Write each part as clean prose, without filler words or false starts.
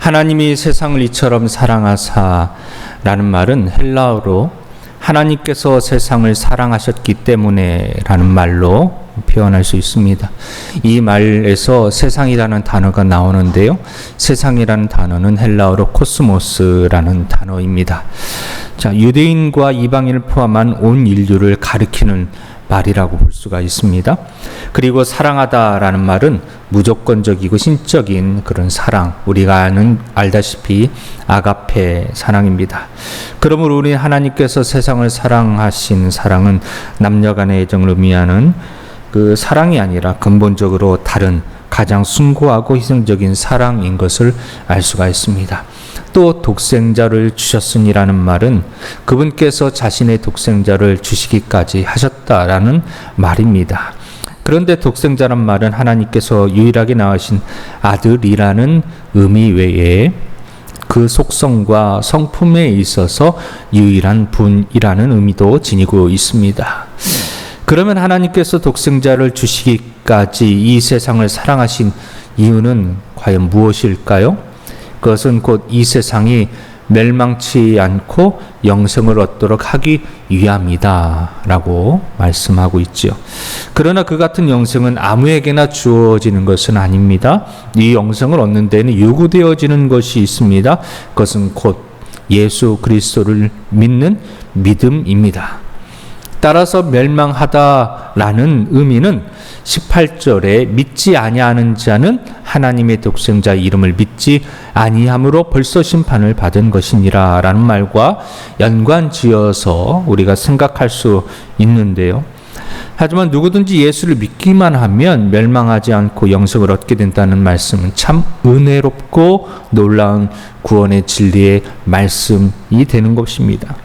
하나님이 세상을 이처럼 사랑하사라는 말은 헬라어로 하나님께서 세상을 사랑하셨기 때문에 라는 말로 표현할 수 있습니다. 이 말에서 세상이라는 단어가 나오는데요. 세상이라는 단어는 헬라어로 코스모스라는 단어입니다. 자, 유대인과 이방인을 포함한 온 인류를 가리키는 말이라고 볼 수가 있습니다. 그리고 사랑하다라는 말은 무조건적이고 신적인 그런 사랑, 우리가 알다시피 아가페 사랑입니다. 그러므로 우리 하나님께서 세상을 사랑하신 사랑은 남녀간의 애정을 의미하는 그 사랑이 아니라 근본적으로 다른 가장 숭고하고 희생적인 사랑인 것을 알 수가 있습니다. 또 독생자를 주셨으니라는 말은 그분께서 자신의 독생자를 주시기까지 하셨다라는 말입니다. 그런데 독생자란 말은 하나님께서 유일하게 낳으신 아들이라는 의미 외에 그 속성과 성품에 있어서 유일한 분이라는 의미도 지니고 있습니다. 그러면 하나님께서 독생자를 주시기까지 이 세상을 사랑하신 이유는 과연 무엇일까요? 그것은 곧 이 세상이 멸망치 않고 영생을 얻도록 하기 위함이다 라고 말씀하고 있죠. 그러나 그 같은 영생은 아무에게나 주어지는 것은 아닙니다. 이 영생을 얻는 데는 요구되어지는 것이 있습니다. 그것은 곧 예수 그리스도를 믿는 믿음입니다. 따라서 멸망하다라는 의미는 18절에 믿지 아니하는 자는 하나님의 독생자 이름을 믿지 아니함으로 벌써 심판을 받은 것이니라 라는 말과 연관지어서 우리가 생각할 수 있는데요. 하지만 누구든지 예수를 믿기만 하면 멸망하지 않고 영생을 얻게 된다는 말씀은 참 은혜롭고 놀라운 구원의 진리의 말씀이 되는 것입니다.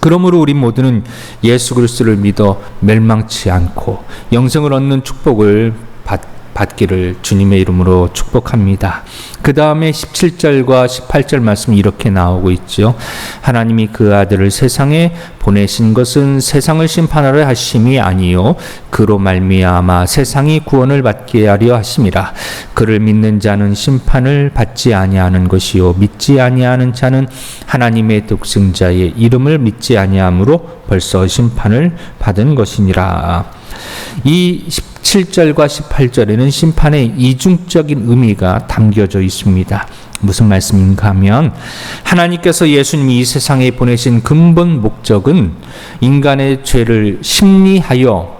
그러므로 우리 모두는 예수 그리스도를 믿어 멸망치 않고 영생을 얻는 축복을 받기를 주님의 이름으로 축복합니다. 그 다음에 17절과 18절 말씀이 이렇게 나오고 있죠. 하나님이 그 아들을 세상에 보내신 것은 세상을 심판하려 하심이 아니요 그로 말미암아 세상이 구원을 받게 하려 하심이라. 그를 믿는 자는 심판을 받지 아니하는 것이요 믿지 아니하는 자는 하나님의 독생자의 이름을 믿지 아니함으로 벌써 심판을 받은 것이니라. 이 17절과 18절에는 심판의 이중적인 의미가 담겨져 있습니다. 무슨 말씀인가 하면 하나님께서 예수님이 이 세상에 보내신 근본 목적은 인간의 죄를 신문하여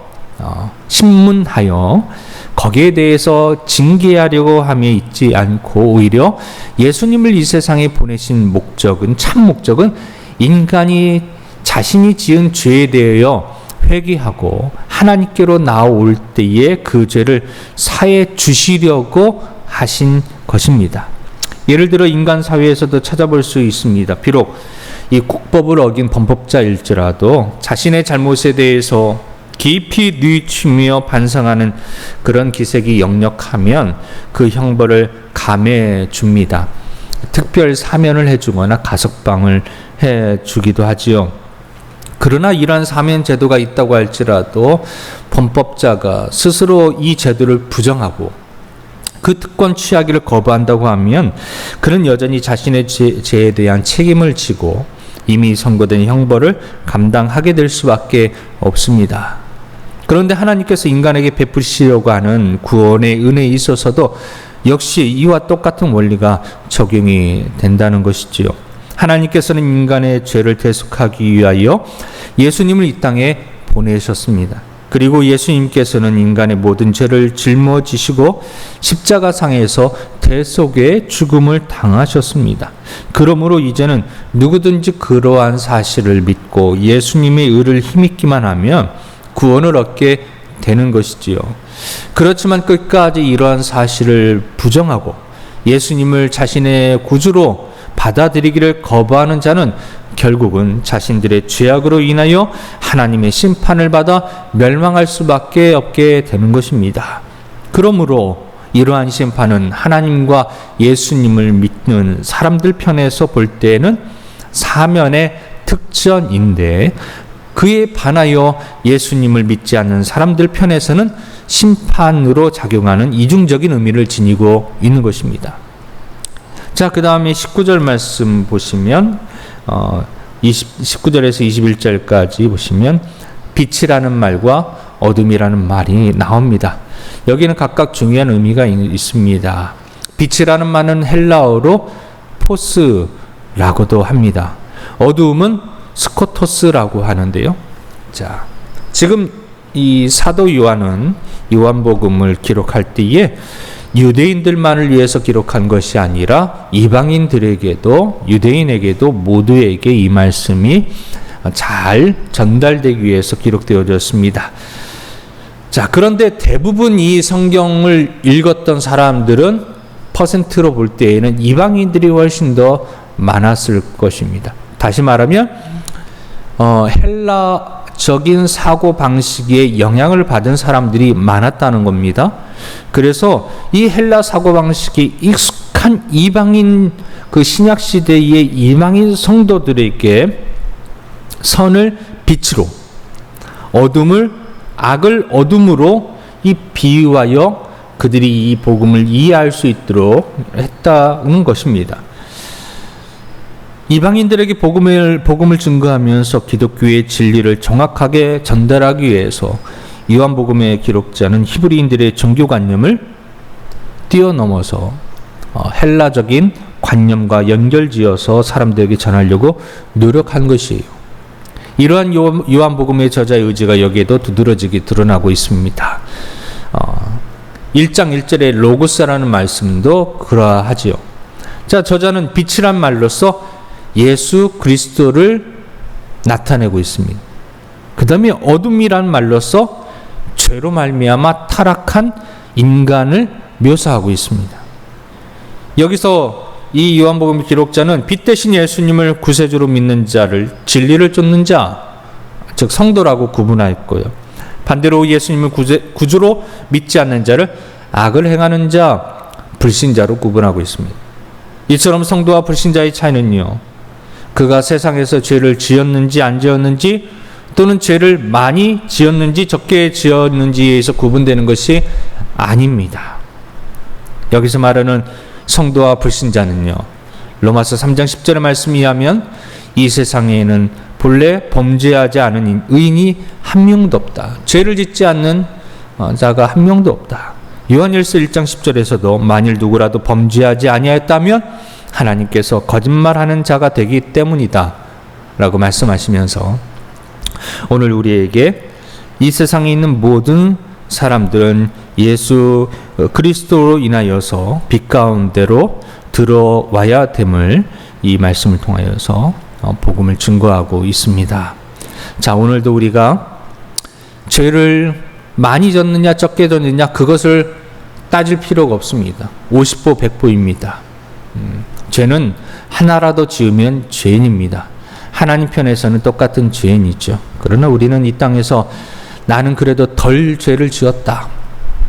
거기에 대해서 징계하려고 함에 있지 않고 오히려 예수님을 이 세상에 보내신 목적은 참 목적은 인간이 자신이 지은 죄에 대하여 회개하고 하나님께로 나올 때에 그 죄를 사해 주시려고 하신 것입니다. 예를 들어 인간 사회에서도 찾아볼 수 있습니다. 비록 이 국법을 어긴 범법자일지라도 자신의 잘못에 대해서 깊이 뉘우치며 반성하는 그런 기색이 역력하면 그 형벌을 감해 줍니다. 특별 사면을 해주거나 가석방을 해주기도 하지요. 그러나 이러한 사면 제도가 있다고 할지라도 범법자가 스스로 이 제도를 부정하고 그 특권 취하기를 거부한다고 하면 그는 여전히 자신의 죄에 대한 책임을 지고 이미 선고된 형벌을 감당하게 될 수밖에 없습니다. 그런데 하나님께서 인간에게 베푸시려고 하는 구원의 은혜에 있어서도 역시 이와 똑같은 원리가 적용이 된다는 것이지요. 하나님께서는 인간의 죄를 대속하기 위하여 예수님을 이 땅에 보내셨습니다. 그리고 예수님께서는 인간의 모든 죄를 짊어지시고 십자가상에서 대속의 죽음을 당하셨습니다. 그러므로 이제는 누구든지 그러한 사실을 믿고 예수님의 의를 힘입기만 하면 구원을 얻게 되는 것이지요. 그렇지만 끝까지 이러한 사실을 부정하고 예수님을 자신의 구주로 받아들이기를 거부하는 자는 결국은 자신들의 죄악으로 인하여 하나님의 심판을 받아 멸망할 수밖에 없게 되는 것입니다. 그러므로 이러한 심판은 하나님과 예수님을 믿는 사람들 편에서 볼 때에는 사면의 특전인데 그에 반하여 예수님을 믿지 않는 사람들 편에서는 심판으로 작용하는 이중적인 의미를 지니고 있는 것입니다. 자, 그 다음에 19절 말씀 보시면 19절에서 21절까지 보시면 빛이라는 말과 어둠이라는 말이 나옵니다. 여기는 각각 중요한 의미가 있습니다. 빛이라는 말은 헬라어로 포스라고도 합니다. 어두움은 스코토스라고 하는데요. 자, 지금 이 사도 요한은 요한복음을 기록할 때에 유대인들만을 위해서 기록한 것이 아니라 이방인들에게도 유대인에게도 모두에게 이 말씀이 잘 전달되기 위해서 기록되어졌습니다. 자, 그런데 대부분 이 성경을 읽었던 사람들은 퍼센트로 볼 때에는 이방인들이 훨씬 더 많았을 것입니다. 다시 말하면 헬라적인 사고 방식에 영향을 받은 사람들이 많았다는 겁니다. 그래서 이 헬라 사고 방식이 익숙한 이방인 그 신약 시대의 이방인 성도들에게 선을 빛으로, 악을 어둠으로 이 비유하여 그들이 이 복음을 이해할 수 있도록 했다는 것입니다. 이방인들에게 복음을 증거하면서 기독교의 진리를 정확하게 전달하기 위해서 요한복음의 기록자는 히브리인들의 종교관념을 뛰어넘어서 헬라적인 관념과 연결지어서 사람들에게 전하려고 노력한 것이에요. 이러한 요한복음의 저자의 의지가 여기에도 두드러지게 드러나고 있습니다. 1장 1절의 로고스라는 말씀도 그러하지요. 자, 저자는 빛이란 말로써 예수 그리스도를 나타내고 있습니다. 그 다음에 어둠이란 말로써 죄로 말미암아 타락한 인간을 묘사하고 있습니다. 여기서 이 요한복음 기록자는 빛 대신 예수님을 구세주로 믿는 자를 진리를 쫓는 자, 즉 성도라고 구분하였고요. 반대로 예수님을 구주로 믿지 않는 자를 악을 행하는 자, 불신자로 구분하고 있습니다. 이처럼 성도와 불신자의 차이는요, 그가 세상에서 죄를 지었는지 안 지었는지, 또는 죄를 많이 지었는지 적게 지었는지에 의해서 구분되는 것이 아닙니다. 여기서 말하는 성도와 불신자는요, 로마서 3장 10절의 말씀에 의하면 이 세상에는 본래 범죄하지 않은 의인이 한 명도 없다. 죄를 짓지 않는 자가 한 명도 없다. 요한일서 1장 10절에서도 만일 누구라도 범죄하지 아니하였다면 하나님께서 거짓말하는 자가 되기 때문이다 라고 말씀하시면서 오늘 우리에게 이 세상에 있는 모든 사람들은 예수 그리스도로 인하여서 빛 가운데로 들어와야 됨을 이 말씀을 통하여서 복음을 증거하고 있습니다. 자, 오늘도 우리가 죄를 많이 졌느냐 적게 졌느냐 그것을 따질 필요가 없습니다. 50보 100보입니다. 죄는 하나라도 지으면 죄인입니다. 하나님 편에서는 똑같은 죄인이죠. 그러나 우리는 이 땅에서 나는 그래도 덜 죄를 지었다,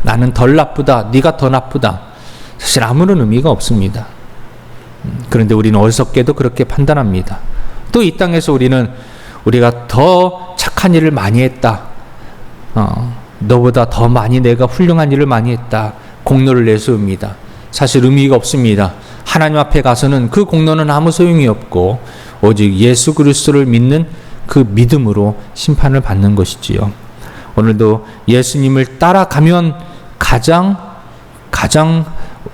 나는 덜 나쁘다, 네가 더 나쁘다, 사실 아무런 의미가 없습니다. 그런데 우리는 어리석게도 그렇게 판단합니다. 또 이 땅에서 우리가 더 착한 일을 많이 했다, 너보다 더 많이 내가 훌륭한 일을 많이 했다, 공로를 내세웁니다. 사실 의미가 없습니다. 하나님 앞에 가서는 그 공로는 아무 소용이 없고 오직 예수 그리스도를 믿는 그 믿음으로 심판을 받는 것이지요. 오늘도 예수님을 따라가면 가장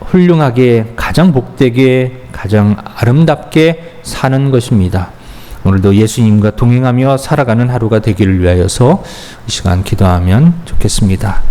훌륭하게, 가장 복되게, 가장 아름답게 사는 것입니다. 오늘도 예수님과 동행하며 살아가는 하루가 되기를 위하여서 이 시간 기도하면 좋겠습니다.